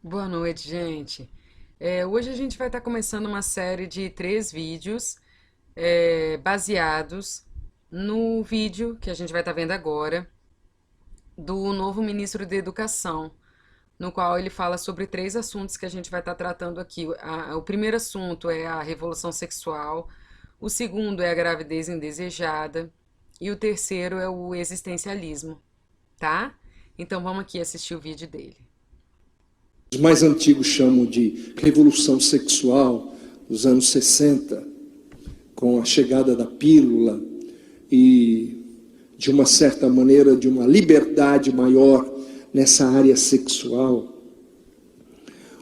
Boa noite, gente. Hoje a gente vai estar começando uma série de 3 vídeos baseados no vídeo que a gente vai estar vendo agora do novo ministro da Educação, no qual ele fala sobre 3 assuntos que a gente vai estar tratando aqui. O primeiro assunto é a revolução sexual, o segundo é a gravidez indesejada e o terceiro é o existencialismo, tá? Então vamos aqui assistir o vídeo dele. Os mais antigos chamam de revolução sexual, dos anos 60, com a chegada da pílula e, de uma certa maneira, de uma liberdade maior nessa área sexual.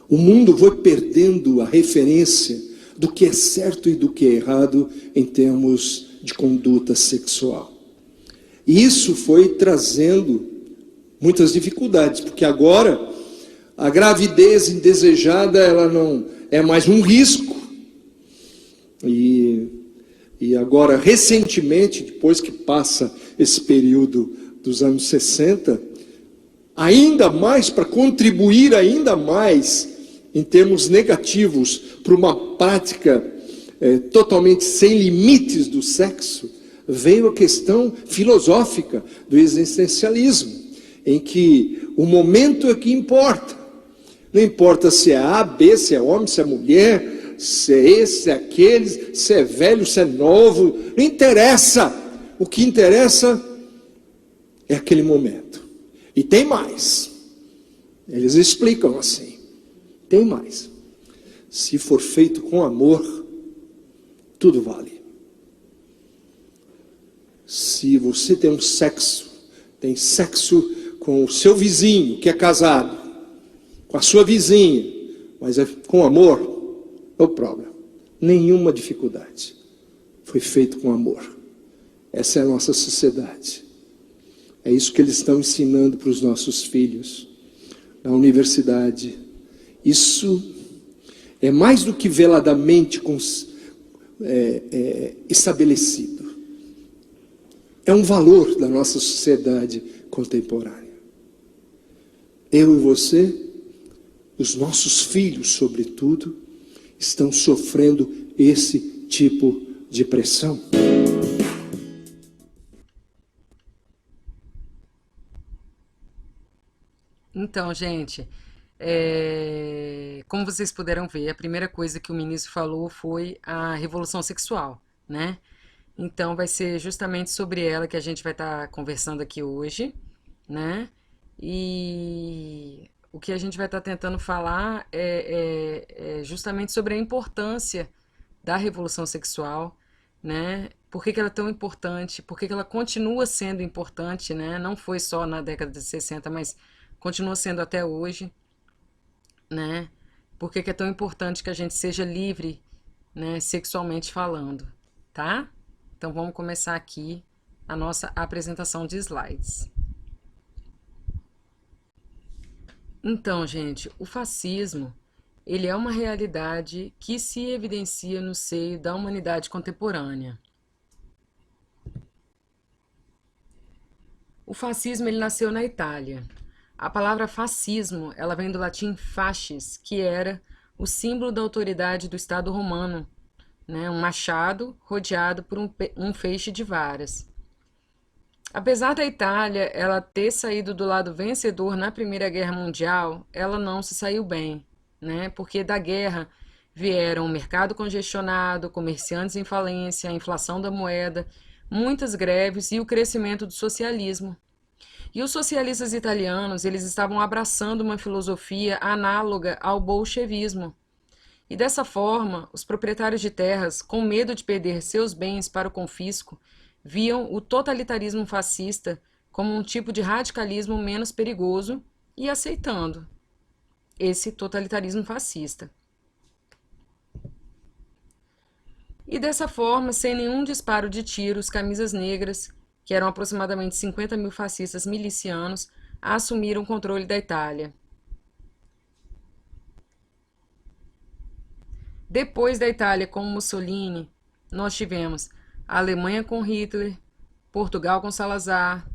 O mundo foi perdendo a referência do que é certo e do que é errado em termos de conduta sexual. E isso foi trazendo muitas dificuldades, porque agora a gravidez indesejada, ela não é mais um risco. E agora, recentemente, depois que passa esse período dos anos 60, ainda mais, para contribuir ainda mais em termos negativos para uma prática totalmente sem limites do sexo, veio a questão filosófica do existencialismo, em que o momento é que importa. Não importa se é A, B, se é homem, se é mulher, se é esse, se é aquele, se é velho, se é novo, não interessa. O que interessa é aquele momento. E tem mais. Eles explicam assim. Tem mais. Se for feito com amor, tudo vale. Se você tem sexo com o seu vizinho que é casado, com a sua vizinha, mas é com amor, no problema. Nenhuma dificuldade. Foi feito com amor. Essa é a nossa sociedade. É isso que eles estão ensinando para os nossos filhos na universidade. Isso é mais do que veladamente estabelecido. É um valor da nossa sociedade contemporânea. Eu e você, os nossos filhos, sobretudo, estão sofrendo esse tipo de pressão. Então, gente, como vocês puderam ver, a primeira coisa que o ministro falou foi a revolução sexual, né? Então, vai ser justamente sobre ela que a gente vai estar conversando aqui hoje, né? E o que a gente vai estar tentando falar é justamente sobre a importância da revolução sexual, né? Por que ela é tão importante? Por que ela continua sendo importante, né? Não foi só na década de 60, mas continua sendo até hoje, né? Por que é tão importante que a gente seja livre, né, sexualmente falando, tá? Então vamos começar aqui a nossa apresentação de slides. Então, gente, o fascismo, ele é uma realidade que se evidencia no seio da humanidade contemporânea. O fascismo, ele nasceu na Itália. A palavra fascismo, ela vem do latim fascis, que era o símbolo da autoridade do Estado romano, né? Um machado rodeado por um feixe de varas. Apesar da Itália ela ter saído do lado vencedor na Primeira Guerra Mundial, ela não se saiu bem, né? Porque da guerra vieram o mercado congestionado, comerciantes em falência, a inflação da moeda, muitas greves e o crescimento do socialismo. E os socialistas italianos, eles estavam abraçando uma filosofia análoga ao bolchevismo. E dessa forma, os proprietários de terras, com medo de perder seus bens para o confisco, viam o totalitarismo fascista como um tipo de radicalismo menos perigoso e aceitando esse totalitarismo fascista. E dessa forma, sem nenhum disparo de tiros, camisas negras, que eram aproximadamente 50 mil fascistas milicianos, assumiram o controle da Itália. Depois da Itália com Mussolini, nós tivemos a Alemanha com Hitler, Portugal com Salazar,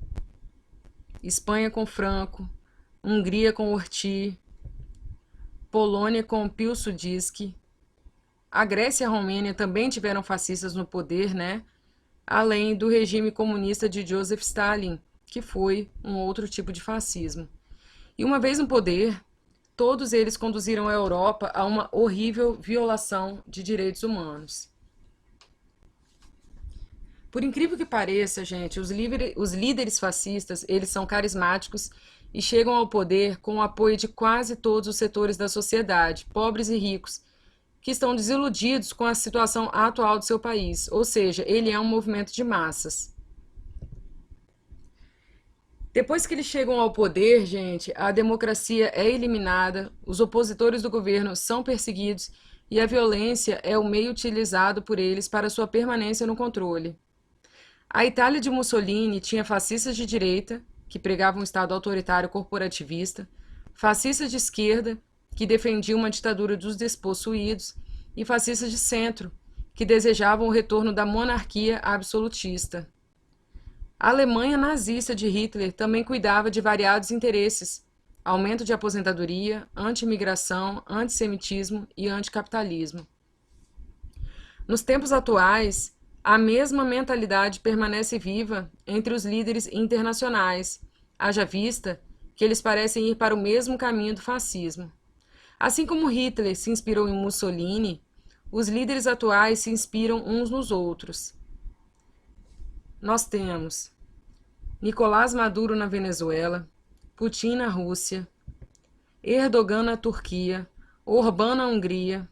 Espanha com Franco, Hungria com Horthy, Polônia com Pilsudski. A Grécia e a Romênia também tiveram fascistas no poder, né? Além do regime comunista de Joseph Stalin, que foi um outro tipo de fascismo. E uma vez no poder, todos eles conduziram a Europa a uma horrível violação de direitos humanos. Por incrível que pareça, gente, os líderes fascistas, eles são carismáticos e chegam ao poder com o apoio de quase todos os setores da sociedade, pobres e ricos, que estão desiludidos com a situação atual do seu país, ou seja, ele é um movimento de massas. Depois que eles chegam ao poder, gente, a democracia é eliminada, os opositores do governo são perseguidos e a violência é o meio utilizado por eles para sua permanência no controle. A Itália de Mussolini tinha fascistas de direita, que pregavam um Estado autoritário corporativista, fascistas de esquerda, que defendiam uma ditadura dos despossuídos, e fascistas de centro, que desejavam o retorno da monarquia absolutista. A Alemanha nazista de Hitler também cuidava de variados interesses: aumento de aposentadoria, anti-imigração, antissemitismo e anticapitalismo. Nos tempos atuais, a mesma mentalidade permanece viva entre os líderes internacionais, haja vista que eles parecem ir para o mesmo caminho do fascismo. Assim como Hitler se inspirou em Mussolini, os líderes atuais se inspiram uns nos outros. Nós temos Nicolás Maduro na Venezuela, Putin na Rússia, Erdogan na Turquia, Orbán na Hungria,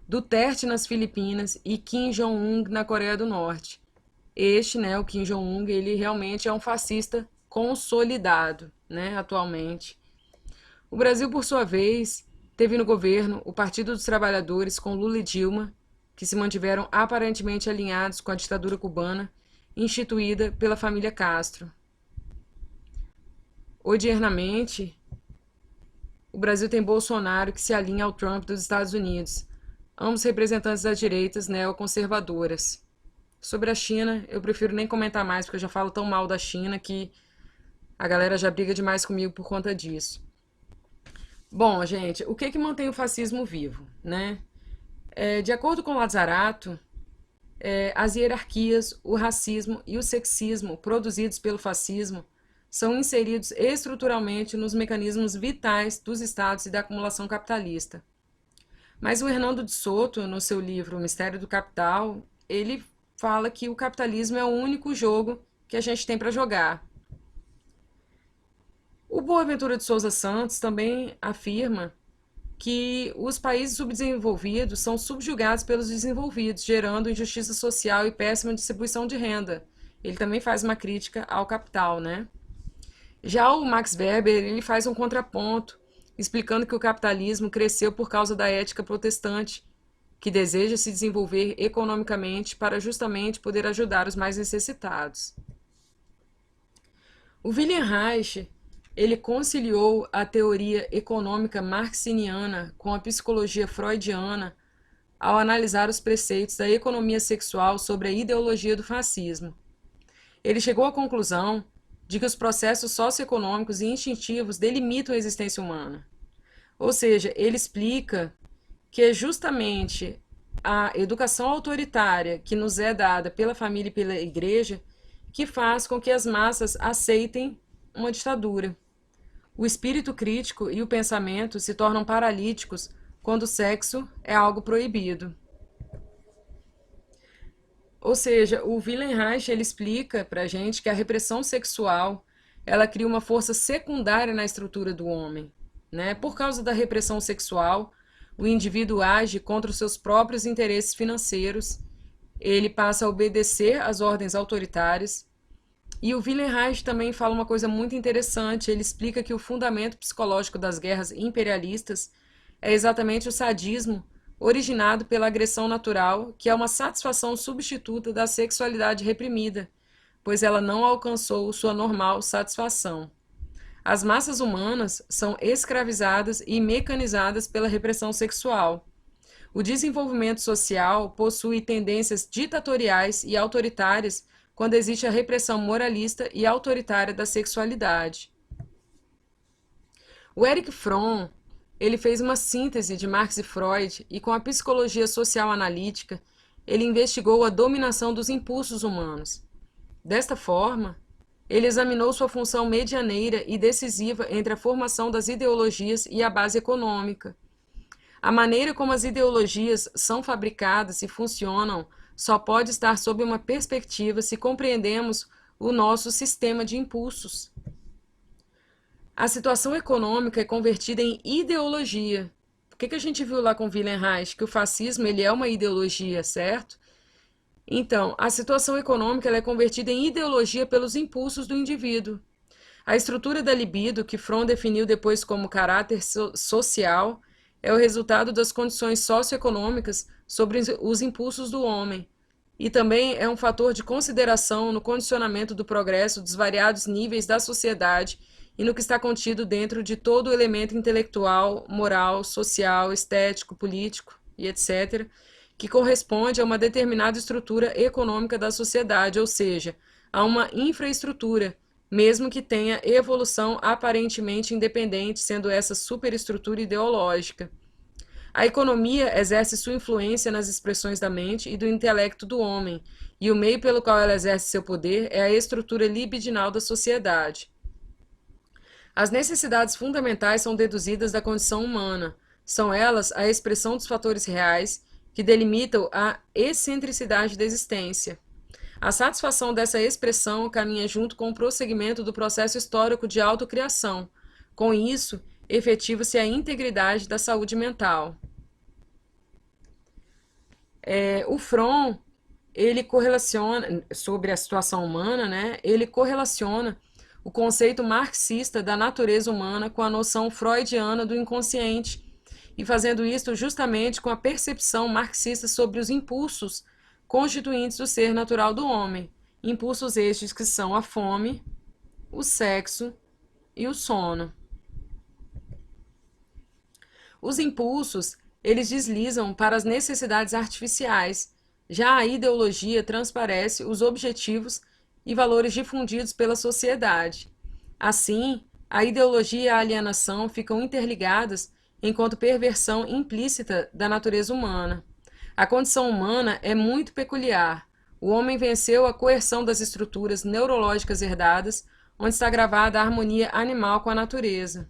Duterte nas Filipinas e Kim Jong-un na Coreia do Norte. O Kim Jong-un, ele realmente é um fascista consolidado, né, atualmente. O Brasil, por sua vez, teve no governo o Partido dos Trabalhadores com Lula e Dilma, que se mantiveram aparentemente alinhados com a ditadura cubana, instituída pela família Castro. Odiernamente, o Brasil tem Bolsonaro, que se alinha ao Trump dos Estados Unidos, ambos representantes das direitas neoconservadoras. Sobre a China, eu prefiro nem comentar mais, porque eu já falo tão mal da China que a galera já briga demais comigo por conta disso. Bom, gente, o que mantém o fascismo vivo, né? De acordo com Lazzarato, as hierarquias, o racismo e o sexismo produzidos pelo fascismo são inseridos estruturalmente nos mecanismos vitais dos estados e da acumulação capitalista. Mas o Hernando de Soto, no seu livro O Mistério do Capital, ele fala que o capitalismo é o único jogo que a gente tem para jogar. O Boaventura de Souza Santos também afirma que os países subdesenvolvidos são subjugados pelos desenvolvidos, gerando injustiça social e péssima distribuição de renda. Ele também faz uma crítica ao capital, né? Já o Max Weber, ele faz um contraponto, explicando que o capitalismo cresceu por causa da ética protestante, que deseja se desenvolver economicamente para justamente poder ajudar os mais necessitados. O Wilhelm Reich, ele conciliou a teoria econômica marxiniana com a psicologia freudiana ao analisar os preceitos da economia sexual sobre a ideologia do fascismo. Ele chegou à conclusão de que os processos socioeconômicos e instintivos delimitam a existência humana. Ou seja, ele explica que é justamente a educação autoritária que nos é dada pela família e pela igreja que faz com que as massas aceitem uma ditadura. O espírito crítico e o pensamento se tornam paralíticos quando o sexo é algo proibido. Ou seja, o Wilhelm Reich, ele explica para a gente que a repressão sexual ela cria uma força secundária na estrutura do homem, né? Por causa da repressão sexual, o indivíduo age contra os seus próprios interesses financeiros, ele passa a obedecer às ordens autoritárias. E o Wilhelm Reich também fala uma coisa muito interessante, ele explica que o fundamento psicológico das guerras imperialistas é exatamente o sadismo originado pela agressão natural, que é uma satisfação substituta da sexualidade reprimida, pois ela não alcançou sua normal satisfação. As massas humanas são escravizadas e mecanizadas pela repressão sexual. O desenvolvimento social possui tendências ditatoriais e autoritárias quando existe a repressão moralista e autoritária da sexualidade. O Erich Fromm, ele fez uma síntese de Marx e Freud e, com a psicologia social analítica, ele investigou a dominação dos impulsos humanos. Desta forma, ele examinou sua função medianeira e decisiva entre a formação das ideologias e a base econômica. A maneira como as ideologias são fabricadas e funcionam só pode estar sob uma perspectiva se compreendemos o nosso sistema de impulsos. A situação econômica é convertida em ideologia. Por que a gente viu lá com Wilhelm Reich que o fascismo ele é uma ideologia, certo? Então, a situação econômica ela é convertida em ideologia pelos impulsos do indivíduo. A estrutura da libido, que Fromm definiu depois como caráter social, é o resultado das condições socioeconômicas sobre os impulsos do homem, e também é um fator de consideração no condicionamento do progresso dos variados níveis da sociedade e no que está contido dentro de todo o elemento intelectual, moral, social, estético, político e etc., que corresponde a uma determinada estrutura econômica da sociedade, ou seja, a uma infraestrutura, mesmo que tenha evolução aparentemente independente, sendo essa superestrutura ideológica. A economia exerce sua influência nas expressões da mente e do intelecto do homem, e o meio pelo qual ela exerce seu poder é a estrutura libidinal da sociedade. As necessidades fundamentais são deduzidas da condição humana. São elas a expressão dos fatores reais que delimitam a excentricidade da existência. A satisfação dessa expressão caminha junto com o prosseguimento do processo histórico de autocriação. Com isso, efetiva-se a integridade da saúde mental. O Fromm, ele correlaciona, sobre a situação humana, né, ele correlaciona o conceito marxista da natureza humana com a noção freudiana do inconsciente, e fazendo isto justamente com a percepção marxista sobre os impulsos constituintes do ser natural do homem, impulsos estes que são a fome, o sexo e o sono. Os impulsos, eles deslizam para as necessidades artificiais, já a ideologia transparece os objetivos e valores difundidos pela sociedade. Assim, a ideologia e a alienação ficam interligadas enquanto perversão implícita da natureza humana. A condição humana é muito peculiar. O homem venceu a coerção das estruturas neurológicas herdadas, onde está gravada a harmonia animal com a natureza.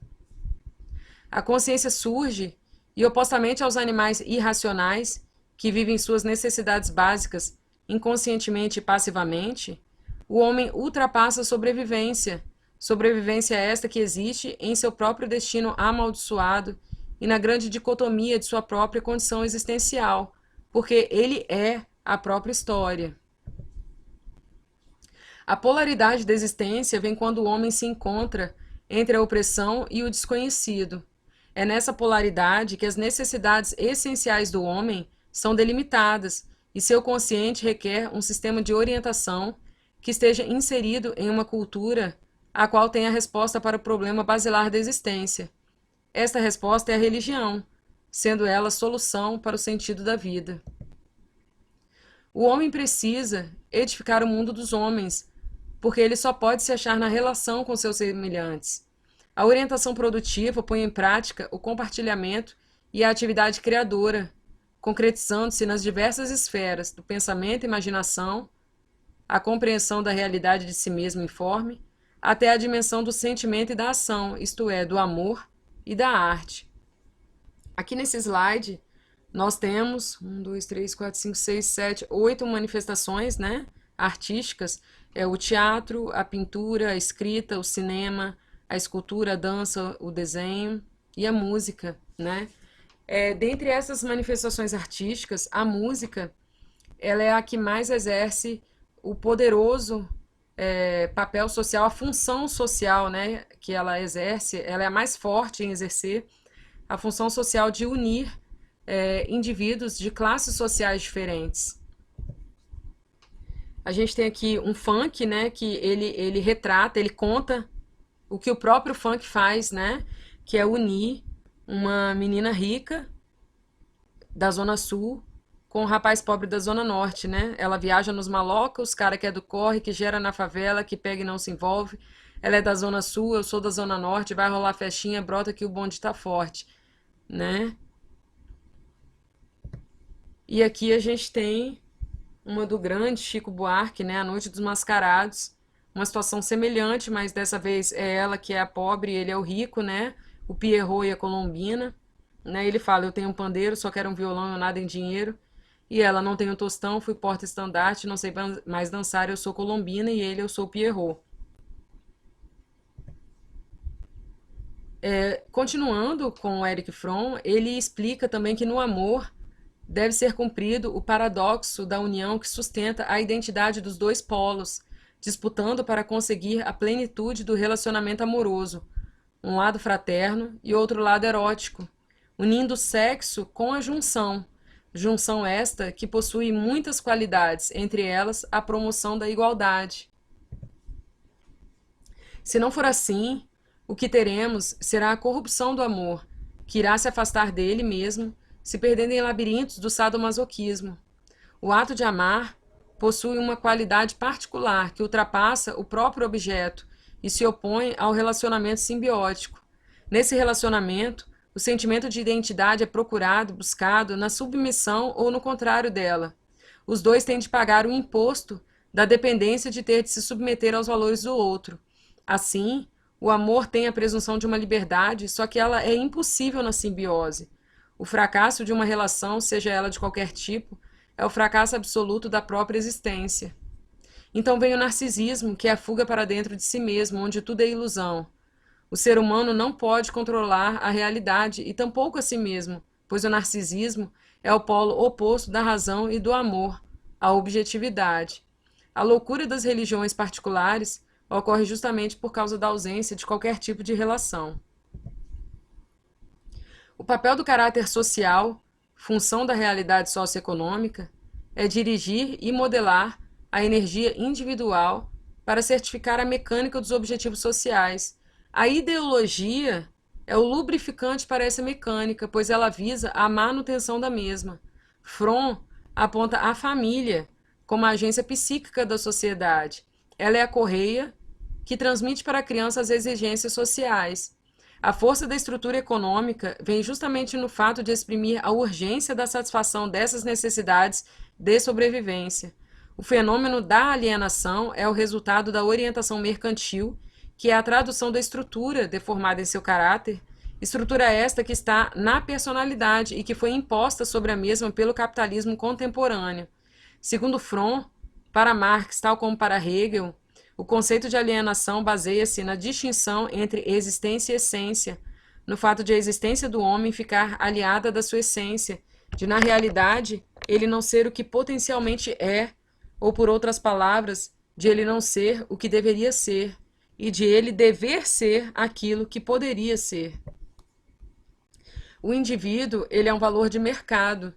A consciência surge, e opostamente aos animais irracionais, que vivem suas necessidades básicas inconscientemente e passivamente, o homem ultrapassa a sobrevivência, sobrevivência esta que existe em seu próprio destino amaldiçoado e na grande dicotomia de sua própria condição existencial, porque ele é a própria história. A polaridade da existência vem quando o homem se encontra entre a opressão e o desconhecido. É nessa polaridade que as necessidades essenciais do homem são delimitadas e seu consciente requer um sistema de orientação que esteja inserido em uma cultura a qual tem a resposta para o problema basilar da existência. Esta resposta é a religião, sendo ela a solução para o sentido da vida. O homem precisa edificar o mundo dos homens, porque ele só pode se achar na relação com seus semelhantes. A orientação produtiva põe em prática o compartilhamento e a atividade criadora, concretizando-se nas diversas esferas do pensamento e imaginação, a compreensão da realidade de si mesmo informe, até a dimensão do sentimento e da ação, isto é, do amor e da arte. Aqui nesse slide, nós temos 8 manifestações, né, artísticas. É o teatro, a pintura, a escrita, o cinema, a escultura, a dança, o desenho e a música, né? Dentre essas manifestações artísticas, a música ela é a que mais exerce o poderoso papel social, a função social, né, que ela exerce, ela é a mais forte em exercer a função social de unir indivíduos de classes sociais diferentes. A gente tem aqui um funk, né, que ele retrata, ele conta o que o próprio funk faz, né, que é unir uma menina rica da Zona Sul com um rapaz pobre da Zona Norte, né? Ela viaja nos maloca, os caras que é do corre, que gera na favela, que pega e não se envolve. Ela é da Zona Sul, eu sou da Zona Norte, vai rolar festinha, brota que o bonde tá forte. né? E aqui a gente tem uma do grande Chico Buarque, né? A Noite dos Mascarados, uma situação semelhante, mas dessa vez é ela que é a pobre e ele é o rico, né? O Pierrot e a Colombina, né? Ele fala: eu tenho um pandeiro, só quero um violão, eu nada em dinheiro. E ela: não tenho tostão, fui porta-estandarte, não sei mais dançar, eu sou Colombina. E ele: eu sou Pierrot. Continuando com o Erich Fromm, ele explica também que no amor deve ser cumprido o paradoxo da união que sustenta a identidade dos dois polos, disputando para conseguir a plenitude do relacionamento amoroso, um lado fraterno e outro lado erótico, unindo o sexo com a junção esta que possui muitas qualidades, entre elas a promoção da igualdade. Se não for assim, o que teremos será a corrupção do amor, que irá se afastar dele mesmo, se perdendo em labirintos do sadomasoquismo. O ato de amar possui uma qualidade particular que ultrapassa o próprio objeto e se opõe ao relacionamento simbiótico. Nesse relacionamento, o sentimento de identidade é procurado, buscado na submissão ou no contrário dela. Os dois têm de pagar o imposto da dependência de ter de se submeter aos valores do outro. Assim, o amor tem a presunção de uma liberdade, só que ela é impossível na simbiose. O fracasso de uma relação, seja ela de qualquer tipo, é o fracasso absoluto da própria existência. Então vem o narcisismo, que é a fuga para dentro de si mesmo, onde tudo é ilusão. O ser humano não pode controlar a realidade e tampouco a si mesmo, pois o narcisismo é o polo oposto da razão e do amor, a objetividade. A loucura das religiões particulares ocorre justamente por causa da ausência de qualquer tipo de relação. O papel do caráter social, função da realidade socioeconômica, é dirigir e modelar a energia individual para certificar a mecânica dos objetivos sociais. A ideologia é o lubrificante para essa mecânica, pois ela visa a manutenção da mesma. Fromm aponta a família como a agência psíquica da sociedade. Ela é a correia que transmite para a criança as exigências sociais. A força da estrutura econômica vem justamente no fato de exprimir a urgência da satisfação dessas necessidades de sobrevivência. O fenômeno da alienação é o resultado da orientação mercantil, que é a tradução da estrutura deformada em seu caráter, estrutura esta que está na personalidade e que foi imposta sobre a mesma pelo capitalismo contemporâneo. Segundo Fromm, para Marx, tal como para Hegel, o conceito de alienação baseia-se na distinção entre existência e essência, no fato de a existência do homem ficar aliada da sua essência, de na realidade ele não ser o que potencialmente é, ou por outras palavras, de ele não ser o que deveria ser, e de ele dever ser aquilo que poderia ser. O indivíduo, ele é um valor de mercado,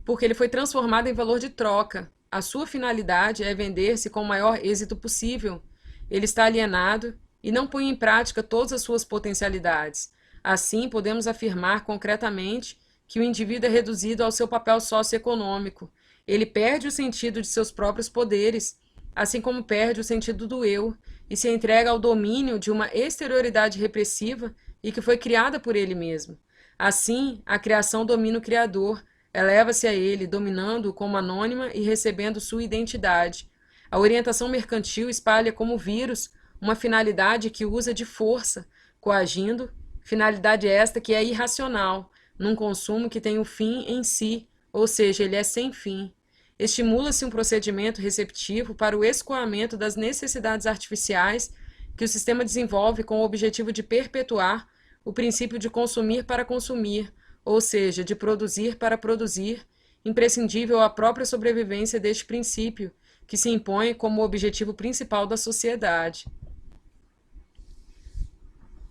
porque ele foi transformado em valor de troca. A sua finalidade é vender-se com o maior êxito possível. Ele está alienado e não põe em prática todas as suas potencialidades. Assim, podemos afirmar concretamente que o indivíduo é reduzido ao seu papel socioeconômico. Ele perde o sentido de seus próprios poderes, assim como perde o sentido do eu, e se entrega ao domínio de uma exterioridade repressiva e que foi criada por ele mesmo. Assim, a criação domina o Criador, eleva-se a ele, dominando-o como anônima e recebendo sua identidade. A orientação mercantil espalha como vírus uma finalidade que usa de força, coagindo, finalidade esta que é irracional, num consumo que tem o fim em si, ou seja, ele é sem fim. Estimula-se um procedimento receptivo para o escoamento das necessidades artificiais que o sistema desenvolve com o objetivo de perpetuar o princípio de consumir para consumir, ou seja, de produzir para produzir, imprescindível à própria sobrevivência deste princípio, que se impõe como objetivo principal da sociedade.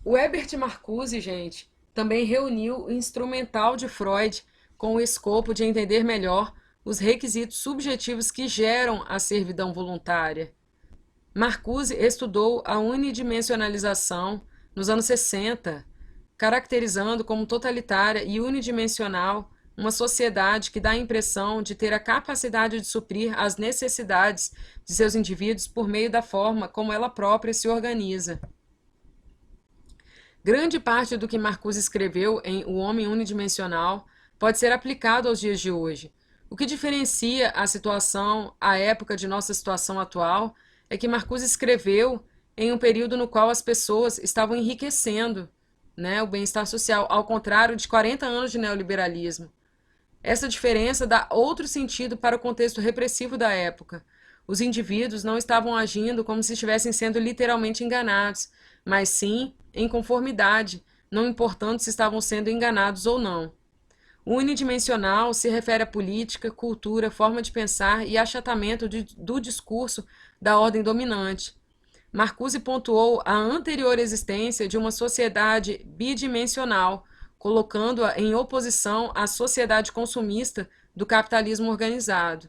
O Herbert Marcuse, gente, também reuniu o instrumental de Freud com o escopo de entender melhor os requisitos subjetivos que geram a servidão voluntária. Marcuse estudou a unidimensionalização nos anos 60, caracterizando como totalitária e unidimensional uma sociedade que dá a impressão de ter a capacidade de suprir as necessidades de seus indivíduos por meio da forma como ela própria se organiza. Grande parte do que Marcuse escreveu em O Homem Unidimensional pode ser aplicado aos dias de hoje. O que diferencia a situação, a época de nossa situação atual, é que Marcuse escreveu em um período no qual as pessoas estavam enriquecendo, né, o bem-estar social, ao contrário de 40 anos de neoliberalismo. Essa diferença dá outro sentido para o contexto repressivo da época. Os indivíduos não estavam agindo como se estivessem sendo literalmente enganados, mas sim em conformidade, não importando se estavam sendo enganados ou não. O unidimensional se refere à política, cultura, forma de pensar e achatamento do discurso da ordem dominante. Marcuse pontuou a anterior existência de uma sociedade bidimensional, colocando-a em oposição à sociedade consumista do capitalismo organizado.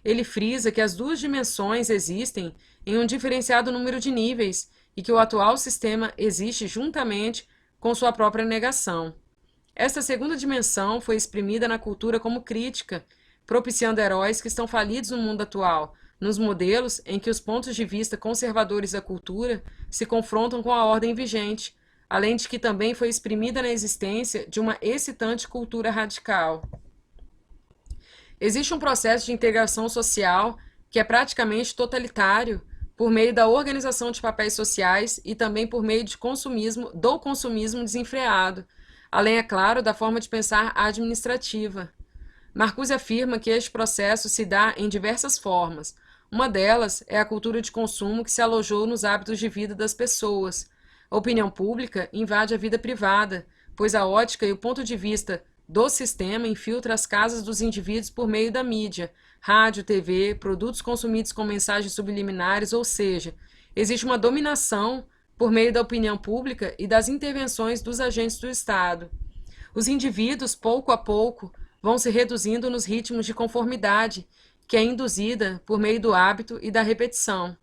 Ele frisa que as duas dimensões existem em um diferenciado número de níveis e que o atual sistema existe juntamente com sua própria negação. Esta segunda dimensão foi exprimida na cultura como crítica, propiciando heróis que estão falidos no mundo atual, nos modelos em que os pontos de vista conservadores da cultura se confrontam com a ordem vigente, além de que também foi exprimida na existência de uma excitante cultura radical. Existe um processo de integração social que é praticamente totalitário por meio da organização de papéis sociais e também por meio do consumismo desenfreado, além, é claro, da forma de pensar administrativa. Marcuse afirma que este processo se dá em diversas formas. Uma delas é a cultura de consumo que se alojou nos hábitos de vida das pessoas. A opinião pública invade a vida privada, pois a ótica e o ponto de vista do sistema infiltra as casas dos indivíduos por meio da mídia, rádio, TV, produtos consumidos com mensagens subliminares, ou seja, existe uma dominação por meio da opinião pública e das intervenções dos agentes do Estado. Os indivíduos, pouco a pouco, vão se reduzindo nos ritmos de conformidade, que é induzida por meio do hábito e da repetição.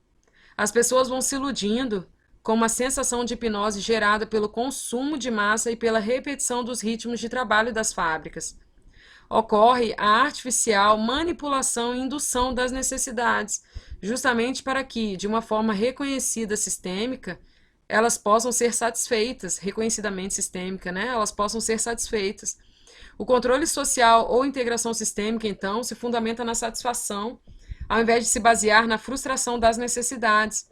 As pessoas vão se iludindo com uma sensação de hipnose gerada pelo consumo de massa e pela repetição dos ritmos de trabalho das fábricas. Ocorre a artificial manipulação e indução das necessidades, justamente para que, de uma forma reconhecida sistêmica, elas possam ser satisfeitas, reconhecidamente sistêmica, né? Elas possam ser satisfeitas. O controle social ou integração sistêmica, então, se fundamenta na satisfação, ao invés de se basear na frustração das necessidades,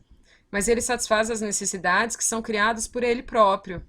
mas ele satisfaz as necessidades que são criadas por ele próprio.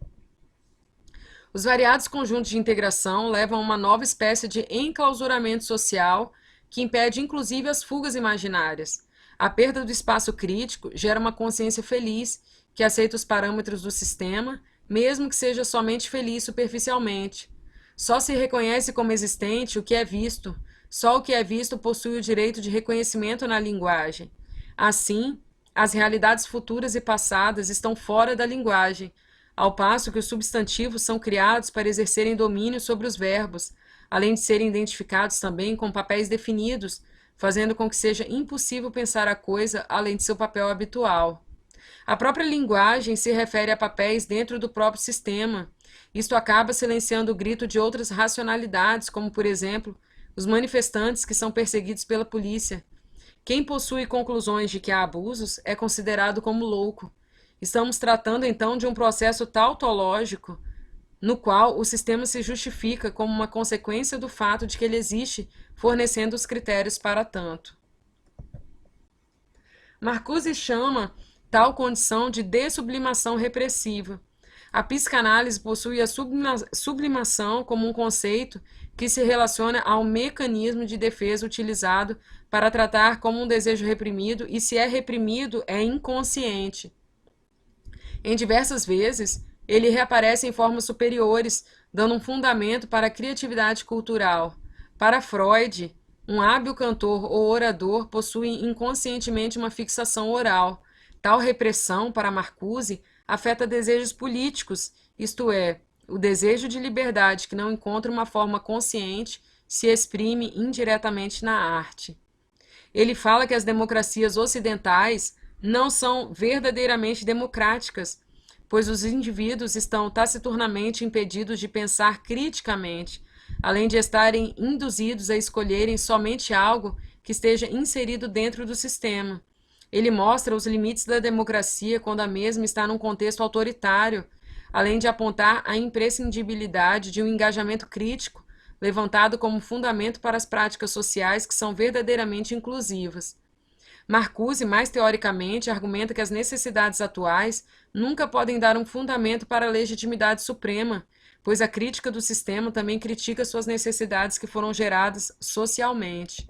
Os variados conjuntos de integração levam a uma nova espécie de enclausuramento social que impede inclusive as fugas imaginárias. A perda do espaço crítico gera uma consciência feliz que aceita os parâmetros do sistema, mesmo que seja somente feliz superficialmente. Só se reconhece como existente o que é visto. Só o que é visto possui o direito de reconhecimento na linguagem. Assim, as realidades futuras e passadas estão fora da linguagem, ao passo que os substantivos são criados para exercerem domínio sobre os verbos, além de serem identificados também com papéis definidos, fazendo com que seja impossível pensar a coisa além de seu papel habitual. A própria linguagem se refere a papéis dentro do próprio sistema. Isto acaba silenciando o grito de outras racionalidades, como, por exemplo, os manifestantes que são perseguidos pela polícia. Quem possui conclusões de que há abusos é considerado como louco. Estamos tratando, então, de um processo tautológico, no qual o sistema se justifica como uma consequência do fato de que ele existe, fornecendo os critérios para tanto. Marcuse chama tal condição de dessublimação repressiva. A psicanálise possui a sublimação como um conceito que se relaciona ao mecanismo de defesa utilizado para tratar como um desejo reprimido e, se é reprimido, é inconsciente. Em diversas vezes, ele reaparece em formas superiores, dando um fundamento para a criatividade cultural. Para Freud, um hábil cantor ou orador possui inconscientemente uma fixação oral. Tal repressão, para Marcuse, afeta desejos políticos, isto é, o desejo de liberdade que não encontra uma forma consciente se exprime indiretamente na arte. Ele fala que as democracias ocidentais não são verdadeiramente democráticas, pois os indivíduos estão taciturnamente impedidos de pensar criticamente, além de estarem induzidos a escolherem somente algo que esteja inserido dentro do sistema. Ele mostra os limites da democracia quando a mesma está num contexto autoritário, além de apontar a imprescindibilidade de um engajamento crítico, levantado como fundamento para as práticas sociais que são verdadeiramente inclusivas. Marcuse, mais teoricamente, argumenta que as necessidades atuais nunca podem dar um fundamento para a legitimidade suprema, pois a crítica do sistema também critica suas necessidades que foram geradas socialmente.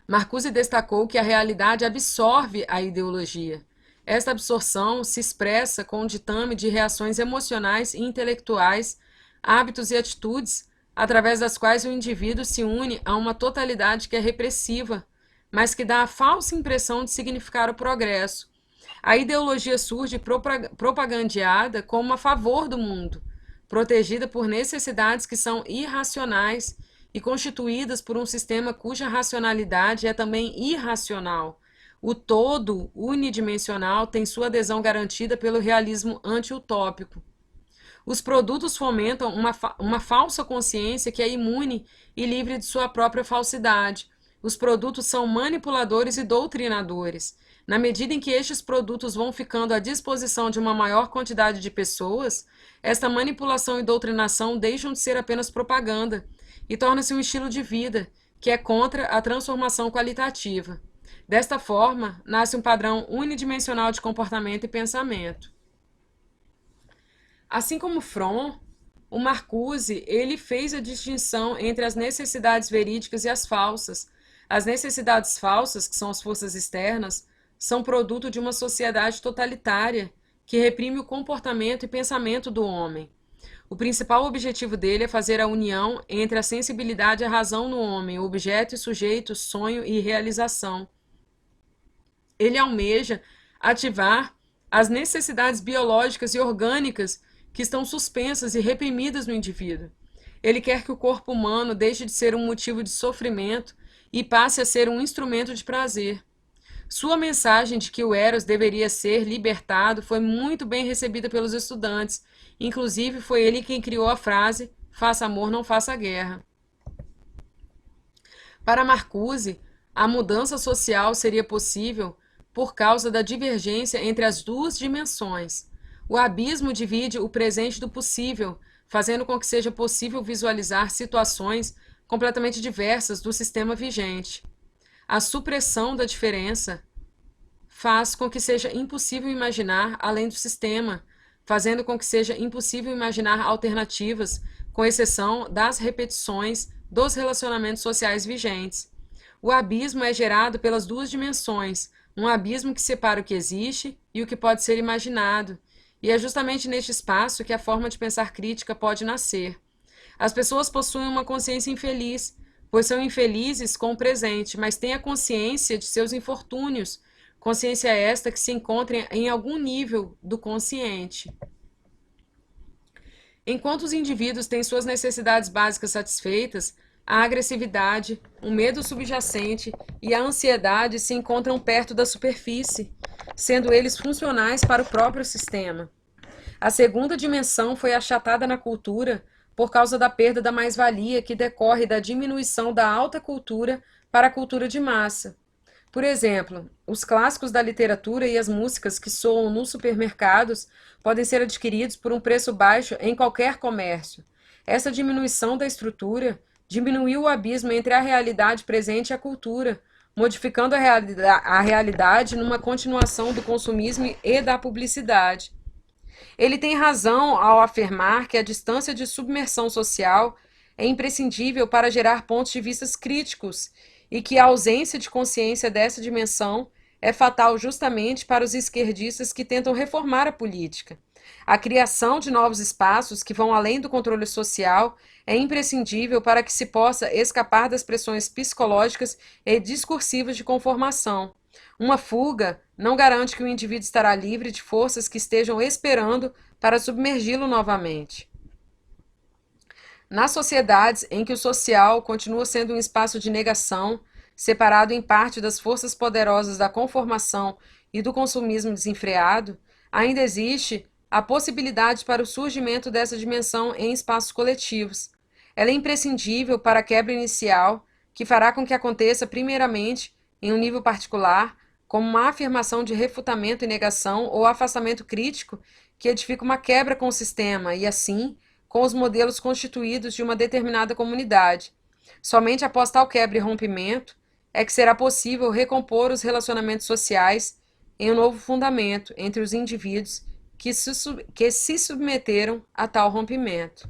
Marcuse destacou que a realidade absorve a ideologia. Esta absorção se expressa com o ditame de reações emocionais e intelectuais, hábitos e atitudes, através das quais o indivíduo se une a uma totalidade que é repressiva, mas que dá a falsa impressão de significar o progresso. A ideologia surge propagandeada como a favor do mundo, protegida por necessidades que são irracionais e constituídas por um sistema cuja racionalidade é também irracional. O todo unidimensional tem sua adesão garantida pelo realismo anti-utópico. Os produtos fomentam uma falsa consciência que é imune e livre de sua própria falsidade. Os produtos são manipuladores e doutrinadores. Na medida em que estes produtos vão ficando à disposição de uma maior quantidade de pessoas, esta manipulação e doutrinação deixam de ser apenas propaganda e torna-se um estilo de vida que é contra a transformação qualitativa. Desta forma, nasce um padrão unidimensional de comportamento e pensamento. Assim como Fromm, o Marcuse, ele fez a distinção entre as necessidades verídicas e as falsas. As necessidades falsas, que são as forças externas, são produto de uma sociedade totalitária que reprime o comportamento e pensamento do homem. O principal objetivo dele é fazer a união entre a sensibilidade e a razão no homem, objeto e sujeito, sonho e realização. Ele almeja ativar as necessidades biológicas e orgânicas que estão suspensas e reprimidas no indivíduo. Ele quer que o corpo humano deixe de ser um motivo de sofrimento e passe a ser um instrumento de prazer. Sua mensagem de que o Eros deveria ser libertado foi muito bem recebida pelos estudantes. Inclusive, foi ele quem criou a frase "faça amor, não faça guerra". Para Marcuse, a mudança social seria possível por causa da divergência entre as duas dimensões. O abismo divide o presente do possível, fazendo com que seja possível visualizar situações completamente diversas do sistema vigente. A supressão da diferença faz com que seja impossível imaginar além do sistema, fazendo com que seja impossível imaginar alternativas, com exceção das repetições dos relacionamentos sociais vigentes. O abismo é gerado pelas duas dimensões, um abismo que separa o que existe e o que pode ser imaginado, e é justamente neste espaço que a forma de pensar crítica pode nascer. As pessoas possuem uma consciência infeliz, pois são infelizes com o presente, mas têm a consciência de seus infortúnios, consciência esta que se encontra em algum nível do consciente. Enquanto os indivíduos têm suas necessidades básicas satisfeitas, a agressividade, o medo subjacente e a ansiedade se encontram perto da superfície, sendo eles funcionais para o próprio sistema. A segunda dimensão foi achatada na cultura por causa da perda da mais-valia que decorre da diminuição da alta cultura para a cultura de massa. Por exemplo, os clássicos da literatura e as músicas que soam nos supermercados podem ser adquiridos por um preço baixo em qualquer comércio. Essa diminuição da estrutura diminuiu o abismo entre a realidade presente e a cultura, modificando a realidade numa continuação do consumismo e da publicidade. Ele tem razão ao afirmar que a distância de submersão social é imprescindível para gerar pontos de vista críticos e que a ausência de consciência dessa dimensão é fatal justamente para os esquerdistas que tentam reformar a política. A criação de novos espaços que vão além do controle social é imprescindível para que se possa escapar das pressões psicológicas e discursivas de conformação. Uma fuga não garante que o indivíduo estará livre de forças que estejam esperando para submergi-lo novamente. Nas sociedades em que o social continua sendo um espaço de negação, separado em parte das forças poderosas da conformação e do consumismo desenfreado, ainda existe a possibilidade para o surgimento dessa dimensão em espaços coletivos. Ela é imprescindível para a quebra inicial, que fará com que aconteça primeiramente em um nível particular, como uma afirmação de refutamento e negação ou afastamento crítico que edifica uma quebra com o sistema e, assim, com os modelos constituídos de uma determinada comunidade. Somente após tal quebra e rompimento é que será possível recompor os relacionamentos sociais em um novo fundamento entre os indivíduos que se submeteram a tal rompimento.